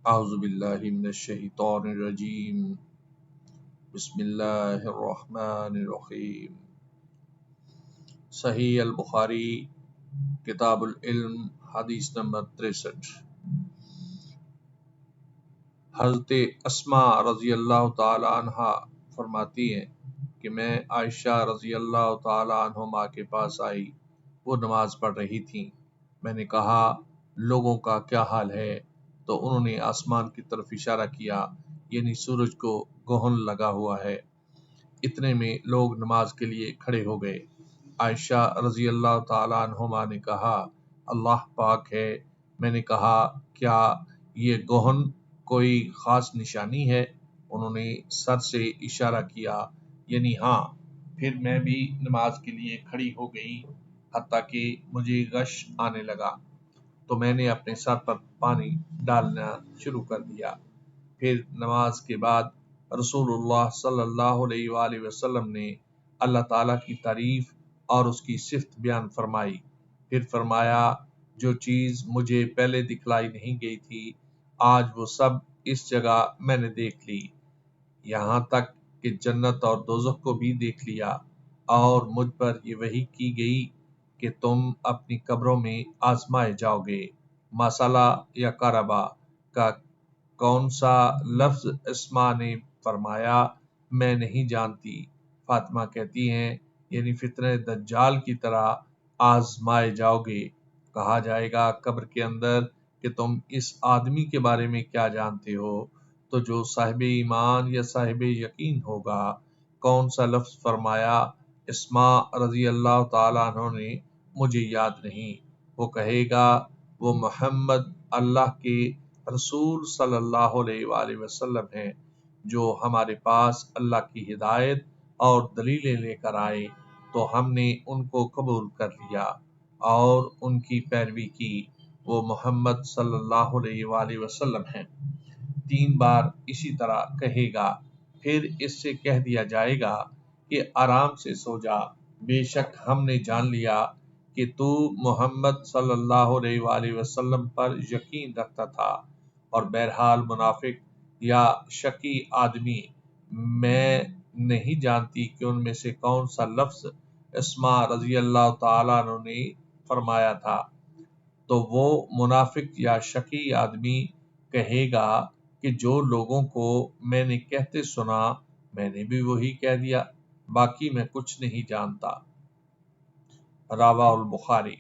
اعوذ باللہ من الشیطان الرجیم بسم اللہ الرحمن الرحیم۔ صحیح البخاری کتاب العلم حدیث نمبر 63۔ حضرت اسماء رضی اللہ تعالی عنہ فرماتی ہیں کہ میں عائشہ رضی اللہ تعالی عنہما کے پاس آئی، وہ نماز پڑھ رہی تھیں۔ میں نے کہا لوگوں کا کیا حال ہے؟ تو انہوں نے آسمان کی طرف اشارہ کیا، یعنی سورج کو گہن لگا ہوا ہے۔ اتنے میں لوگ نماز کے لیے کھڑے ہو گئے۔ عائشہ رضی اللہ تعالی عنہما نے کہا اللہ پاک ہے۔ میں نے کہا کیا یہ گہن کوئی خاص نشانی ہے؟ انہوں نے سر سے اشارہ کیا، یعنی ہاں۔ پھر میں بھی نماز کے لیے کھڑی ہو گئی، حتیٰ کہ مجھے غش آنے لگا تو میں نے اپنے سر پر پانی ڈالنا شروع کر دیا۔ پھر نماز کے بعد رسول اللہ صلی اللہ علیہ وآلہ وسلم نے اللہ تعالیٰ کی تعریف اور اس کی صفت بیان فرمائی۔ پھر فرمایا جو چیز مجھے پہلے دکھلائی نہیں گئی تھی، آج وہ سب اس جگہ میں نے دیکھ لی، یہاں تک کہ جنت اور دوزخ کو بھی دیکھ لیا، اور مجھ پر یہ وحی کی گئی کہ تم اپنی قبروں میں آزمائے جاؤ گے۔ مسئلہ یا قربہ کا کون سا لفظ اسماء نے فرمایا میں نہیں جانتی۔ فاطمہ کہتی ہیں یعنی فتنہ دجال کی طرح آزمائے جاؤ گے۔ کہا جائے گا قبر کے اندر کہ تم اس آدمی کے بارے میں کیا جانتے ہو؟ تو جو صاحب ایمان یا صاحب یقین ہوگا۔ کون سا لفظ فرمایا اسماء رضی اللہ تعالیٰ عنہ نے؟ مجھے یاد نہیں۔ وہ کہے گا وہ محمد اللہ کے رسول صلی اللہ علیہ وآلہ وسلم ہیں، جو ہمارے پاس اللہ کی ہدایت اور دلیلیں لے کر آئے تو ہم نے ان کو قبول کر لیا اور ان کی پیروی کی۔ وہ محمد صلی اللہ علیہ وآلہ وسلم ہیں۔ 3 بار اسی طرح کہے گا۔ پھر اس سے کہہ دیا جائے گا کہ آرام سے سو جا، بے شک ہم نے جان لیا کہ تو محمد صلی اللہ علیہ وآلہ وسلم پر یقین رکھتا تھا، اور بہرحال منافق یا شکی آدمی، میں نہیں جانتی کہ ان میں سے کون سا لفظ اسماء رضی اللہ تعالیٰ عنہ نے فرمایا تھا۔ تو وہ منافق یا شکی آدمی کہے گا کہ جو لوگوں کو میں نے کہتے سنا میں نے بھی وہی کہہ دیا، باقی میں کچھ نہیں جانتا۔ رواه البخاری۔